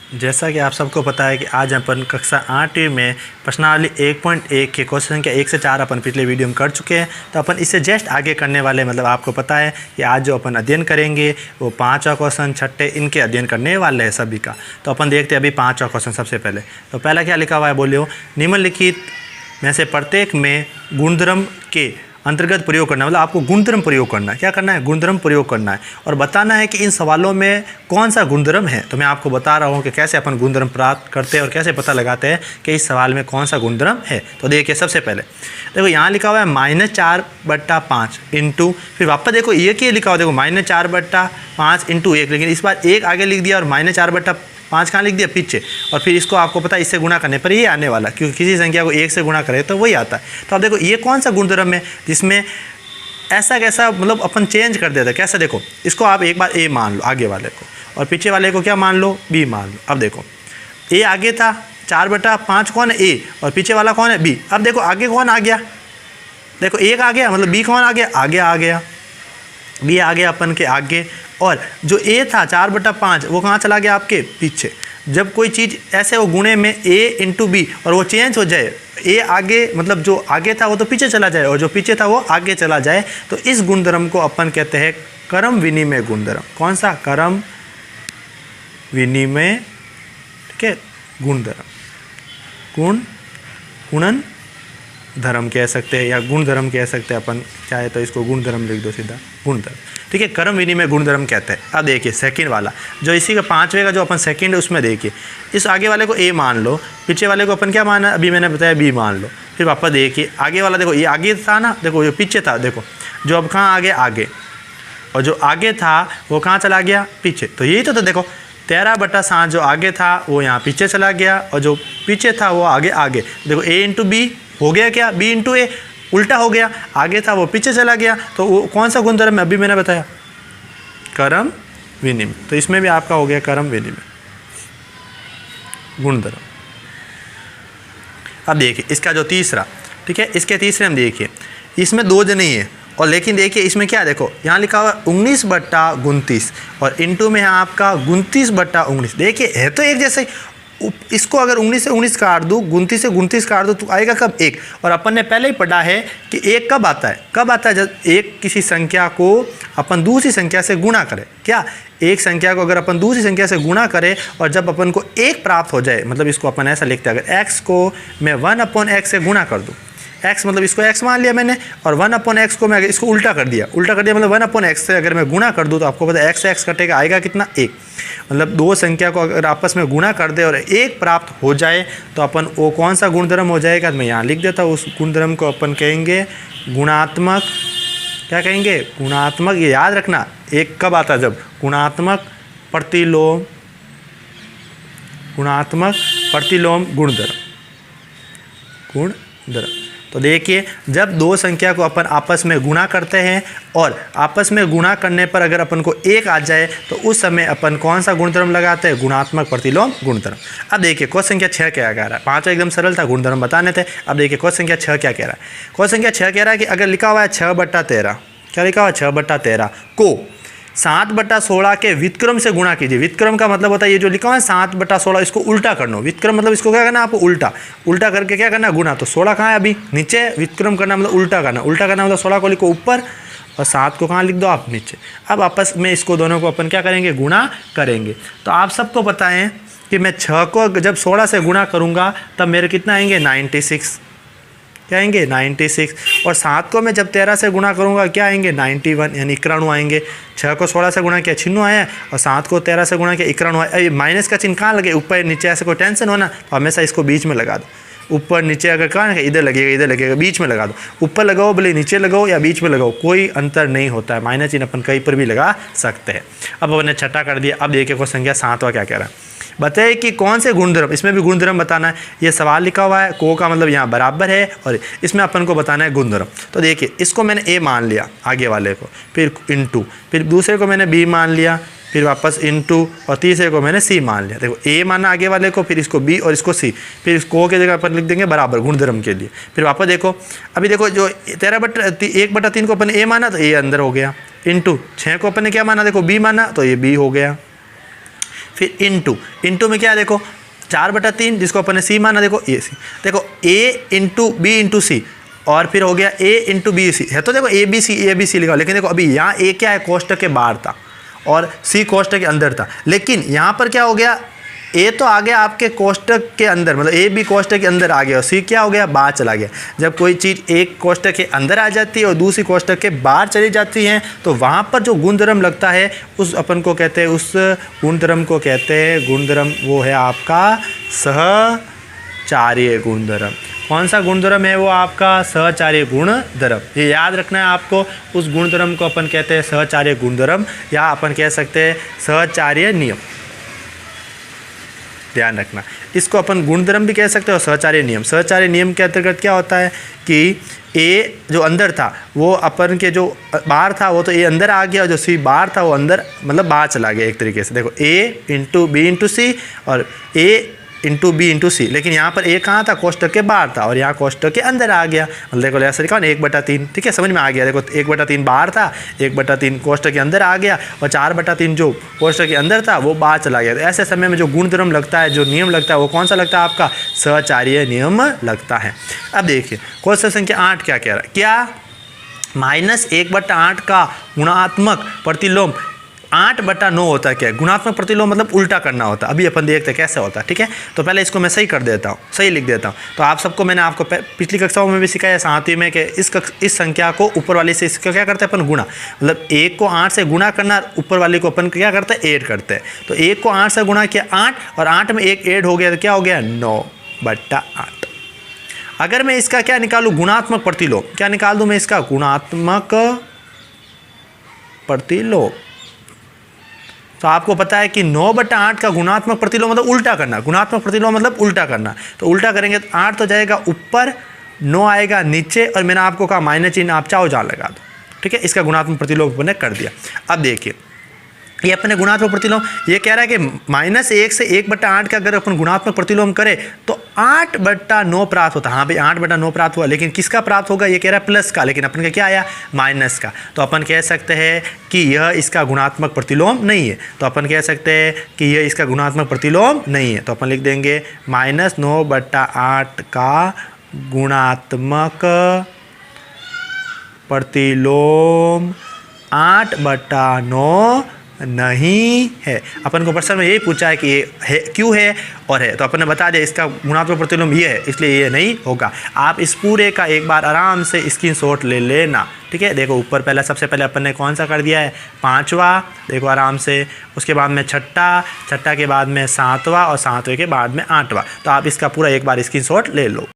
जैसा कि आप सबको पता है कि आज अपन कक्षा 8 में प्रश्नावली 1.1 के क्वेश्चन संख्या 1 से 4 अपन पिछले वीडियो में कर चुके हैं। तो अपन इससे जस्ट आगे करने वाले, मतलब आपको पता है कि आज जो अपन अध्ययन करेंगे वो 5वां क्वेश्चन, 6ठे इनके अध्ययन करने वाले हैं सभी का। तो अपन देखते हैं अभी 5वां क्वेश्चन। सबसे पहले तो पहला क्या लिखा हुआ है, बोलियो निम्नलिखित में से प्रत्येक में गुणधर्म के अंतर्गत प्रयोग करना, मतलब आपको गुणधर्म प्रयोग करना है। क्या करना है? गुणधर्म प्रयोग करना है और बताना है कि इन सवालों में कौन सा गुणधर्म है। तो मैं आपको बता रहा हूँ कि कैसे अपन गुणधर्म प्राप्त करते हैं और कैसे पता लगाते हैं कि इस सवाल में कौन सा गुणधर्म है। तो देखिए सबसे पहले देखो यहाँ लिखा हुआ है -4/5 इंटू, फिर वापस देखो ये क्या लिखा हुआ, देखो -4/5 इंटू 1, लेकिन इस बार 1 आगे लिख दिया और -4/5 कहाँ लिख दिया? पीछे। और फिर इसको आपको पता है इससे गुणा करने पर ये आने वाला, क्योंकि किसी संख्या को 1 से गुणा करें तो वही आता है। तो अब देखो ये कौन सा गुणधर्म है जिसमें ऐसा कैसा, मतलब अपन चेंज कर देते हैं। कैसे? देखो इसको आप एक बार ए मान लो आगे वाले को, और पीछे वाले को क्या मान लो? बी मान लो। अब देखो ए आगे था, 4/5 कौन है? ए, और पीछे वाला कौन है? बी। अब देखो आगे कौन आ गया? देखो 1 आ गया, मतलब बी कौन आ गया? आगे आ गया, बी आ गया अपन के आगे। और जो ए था 4/5 वो कहाँ चला गया? आपके पीछे। जब कोई चीज़ ऐसे वो गुणे में ए इंटू बी और वो चेंज हो जाए, ए आगे, मतलब जो आगे था वो तो पीछे चला जाए और जो पीछे था वो आगे चला जाए, तो इस गुणधर्म को अपन कहते हैं क्रम विनिमय गुणधर्म। कौन सा? क्रम विनिमय, ठीक है, गुणधर्म। गुणन धर्म कह सकते हैं या गुणधर्म कह सकते हैं अपन, चाहे तो इसको गुणधर्म लिख दो सीधा, गुणधर्म, ठीक है, क्रम विनिमय गुणधर्म कहते हैं। अब देखिए सेकंड वाला, जो इसी का 5वें का जो अपन सेकंड है उसमें देखिए, इस आगे वाले को ए मान लो, पीछे वाले को अपन क्या माना? अभी मैंने बताया बी मान लो। फिर वापस देखिए आगे वाला, देखो ये आगे था ना, देखो जो पीछे था, देखो जो अब कहाँ आ गया? आगे, और जो आगे था वो कहाँ चला गया? पीछे। तो यही तो देखो 13/7 जो आगे था वो यहाँ पीछे चला गया और जो पीछे था वो आगे आगे। देखो ए इंटू बी हो गया क्या? बी इंटू ए, उल्टा हो गया, आगे था वो पीछे चला गया। तो वो कौन सा गुणधर्म है? अभी मैंने बताया क्रम विनिमय। तो इसमें भी आपका हो गया क्रम विनिमय गुणधर्म। अब देखिए इसका जो तीसरा, ठीक है, इसके तीसरे हम देखिए, इसमें 2 जने ही है, और लेकिन देखिए इसमें क्या, देखो यहाँ लिखा हुआ 19/29 और इंटू में है आपका 29/19। देखिए है तो एक जैसे, इसको अगर 19 से 19 काट दूँ, 29 से 29 काट दूँ, तो आएगा कब? 1। और अपन ने पहले ही पढ़ा है कि 1 कब आता है? कब आता है? जब एक किसी संख्या को अपन दूसरी संख्या से गुणा करें। क्या? एक संख्या को अगर अपन दूसरी संख्या से गुणा करें और जब अपन को 1 प्राप्त हो जाए, मतलब इसको अपन ऐसा लिखते हैं, अगर x को मैं 1/x से गुणा कर दूँ, x मतलब इसको x मान लिया मैंने, और 1/x को मैं अगर इसको उल्टा कर दिया मतलब 1/x से अगर मैं गुणा कर दूँ, तो आपको पता है x से x कटेगा, आएगा कितना? 1। मतलब 2 संख्या को अगर आपस में गुणा कर दे और 1 प्राप्त हो जाए तो अपन वो कौन सा गुणधर्म हो जाएगा? मैं यहाँ लिख देता हूँ, उस गुणधर्म को अपन कहेंगे गुणात्मक। क्या कहेंगे? गुणात्मक। ये याद रखना, 1 कब आता है? जब गुणात्मक प्रतिलोम, गुणात्मक प्रतिलोम गुणधर्म। तो देखिए जब 2 संख्या को अपन आपस में गुणा करते हैं और आपस में गुणा करने पर अगर अपन को 1 आ जाए तो उस समय अपन कौन सा गुणधर्म लगाते हैं? गुणात्मक प्रतिलोम गुणधर्म। अब देखिए क्वेश्चन संख्या 6 क्या कह रहा है? 5 एकदम सरल था, गुणधर्म बताने थे। अब देखिए क्वेश्चन संख्या 6 क्या कह रहा है? क्वेश्चन संख्या 6 कह रहा है कि अगर लिखा हुआ है 6/13, क्या लिखा हुआ है? 6/13 को 7/16 के व्युत्क्रम से गुणा कीजिए। व्युत्क्रम का मतलब होता है ये जो लिखा हुआ है 7/16, इसको उल्टा करना। व्युत्क्रम मतलब इसको क्या करना है? आपको उल्टा करके क्या करना है? गुणा। तो 16 कहाँ है? अभी नीचे। व्युत्क्रम करना मतलब उल्टा करना मतलब 16 को लिखो ऊपर और 7 को कहाँ लिख दो आप? नीचे। अब आपस में इसको दोनों को अपन क्या करेंगे? गुणा करेंगे। तो आप सबको पता है कि मैं 6 को जब 16 से गुणा करूँगा तब मेरे कितना आएंगे? 96। क्या आएंगे? 96। और 7 को मैं जब 13 से गुणा करूंगा क्या आएंगे? 91, यानी 91 आएंगे। 6 को 16 से गुणा किया 96 आया, और 7 को 13 से गुणा किया 91 आया। अरे माइनस का चिन्ह कहाँ लगे? ऊपर नीचे। ऐसे कोई टेंशन हो ना तो हमेशा इसको बीच में लगा दो। ऊपर नीचे अगर कहाँ है, इधर लगेगा, बीच में लगा दो। ऊपर लगाओ भले नीचे लगाओ या बीच में लगाओ, कोई अंतर नहीं होता है। माइनस चिन्ह अपन कहीं पर भी लगा सकते हैं। अब अपन ने 6ठा कर दिया। अब देखिए क्वेश्चन संख्या 7वां क्या कह रहा है? बताइए कि कौन से गुणधर्म, इसमें भी गुणधर्म बताना है। ये सवाल लिखा हुआ है, को का मतलब यहाँ बराबर है और इसमें अपन को बताना है गुणधर्म। तो देखिए इसको मैंने ए मान लिया आगे वाले को, फिर इंटू, फिर दूसरे को मैंने बी मान लिया, फिर वापस इंटू, और तीसरे को मैंने सी मान लिया। देखो ए माना आगे वाले को, फिर इसको बी और इसको सी, फिर इसको की जगह अपन लिख देंगे बराबर गुणधर्म के लिए। फिर वापस देखो, अभी देखो जो 1/3 को अपन ए माना तो ए अंदर हो गया, इंटू 6 को अपन ने क्या माना? देखो बी माना तो ये बी हो गया। फिर इंटू में क्या है देखो 4/3 जिसको अपन ने सी माना, देखो ए सी, देखो ए इंटू बी इंटू सी, और फिर हो गया ए इंटू बी सी है। तो देखो ए बी सी लिखा, लेकिन देखो अभी यहाँ ए क्या है कोष्टक के बाहर था और सी कोष्टक के अंदर था, लेकिन यहाँ पर क्या हो गया ए तो आ गया आपके कोष्टक के अंदर, मतलब ए भी कोष्टक के अंदर आ गया और सी क्या हो गया बाहर चला गया। जब कोई चीज़ एक कोष्टक के अंदर आ जाती है और दूसरी कोष्टक के बाहर चली जाती है तो वहाँ पर जो गुणधर्म लगता है उस अपन को कहते हैं, उस गुणधर्म को कहते हैं, गुणधर्म वो है आपका सहचार्य गुणधर्म। कौन सा गुणधर्म है वो आपका सहचार्य गुणधर्म, ये याद रखना है आपको। उस गुणधर्म को अपन कहते हैं सहचार्य गुणधर्म या अपन कह सकते हैं सहचार्य नियम, ध्यान रखना। इसको अपन गुणधर्म भी कह सकते हैं और सहचार्य नियम। सहचार्य नियम के अंतर्गत क्या होता है कि ए जो अंदर था वो अपन के जो बाहर था वो तो ए अंदर आ गया और जो सी बाहर था वो अंदर मतलब बाहर चला गया एक तरीके से। देखो ए इंटू बी इंटू सी और ए इंटू बी इंटू सी, लेकिन यहाँ पर ए कहाँ था कोष्टक के बाहर था और यहाँ कोष्टक के अंदर आ गया। मतलब देखो ऐसा लिखा ना 1/3, ठीक है, समझ में आ गया। देखो 1/3 बाहर था, 1/3 कोष्टक के अंदर आ गया और 4/3 जो कोष्टक के अंदर था वो बाहर चला गया। तो ऐसे समय में जो गुणधर्म लगता है, जो नियम लगता है वो कौन सा लगता है आपका सहचार्य नियम लगता है। अब देखिए क्वेश्चन संख्या 8 क्या कह रहा है, क्या -1/8 का गुणात्मक प्रतिलोम 8/9 होता है। क्या गुणात्मक प्रतिलोम मतलब उल्टा करना होता है। अभी अपन देखते हैं कैसे होता है, ठीक है। तो पहले इसको मैं सही कर देता हूँ, सही लिख देता हूँ। तो आप सबको मैंने आपको पिछली कक्षाओं में भी सिखाया, सातवीं में कि इस संख्या को ऊपर वाली से इसका क्या करते हैं अपन गुणा, मतलब 1 को 8 से गुणा करना, ऊपर वाले को अपन क्या करते हैं ऐड करते हैं। तो 1 को 8 से गुणा किया 8 और 8 में 1 ऐड हो गया तो क्या हो गया 9/8। अगर मैं इसका क्या निकालूँ गुणात्मक प्रतिलोम, क्या निकाल दूँ मैं इसका गुणात्मक प्रतिलोम। तो आपको पता है कि 9/8 का गुणात्मक प्रतिलोम मतलब उल्टा करना, गुणात्मक प्रतिलोम मतलब उल्टा करना। तो उल्टा करेंगे तो 8 तो जाएगा ऊपर, 9 आएगा नीचे और मैंने आपको कहा माइनस चिन्ह आप चाहो जहाँ लगा दो, ठीक है। इसका गुणात्मक प्रतिलोम अपने कर दिया। अब देखिए ये अपने गुणात्मक प्रतिलोम ये कह रहा है कि -1 से 1/8 का अगर अपन गुणात्मक प्रतिलोम करें तो 8/9 प्राप्त होता है। हाँ भाई 8/9 प्राप्त हुआ, लेकिन किसका प्राप्त होगा, ये कह रहा है प्लस का, लेकिन अपन का क्या आया माइनस का। तो अपन कह सकते हैं कि यह इसका गुणात्मक प्रतिलोम नहीं है। तो अपन कह सकते हैं कि यह इसका गुणात्मक प्रतिलोम नहीं है। तो अपन लिख देंगे -9/8 का गुणात्मक प्रतिलोम 8/9 नहीं है। अपन को प्रश्न में यही पूछा है कि ये है क्यों है और है, तो अपन ने बता दिया इसका गुणात्मक प्रतिलोम ये है, इसलिए ये नहीं होगा। आप इस पूरे का एक बार आराम से स्क्रीनशॉट ले लेना, ठीक है। देखो ऊपर पहला सबसे पहले अपन ने कौन सा कर दिया है 5वां, देखो आराम से, उसके बाद में 6ठा के बाद में 7वां और 7वें के बाद में 8वां। तो आप इसका पूरा एक बार स्क्रीनशॉट ले लो।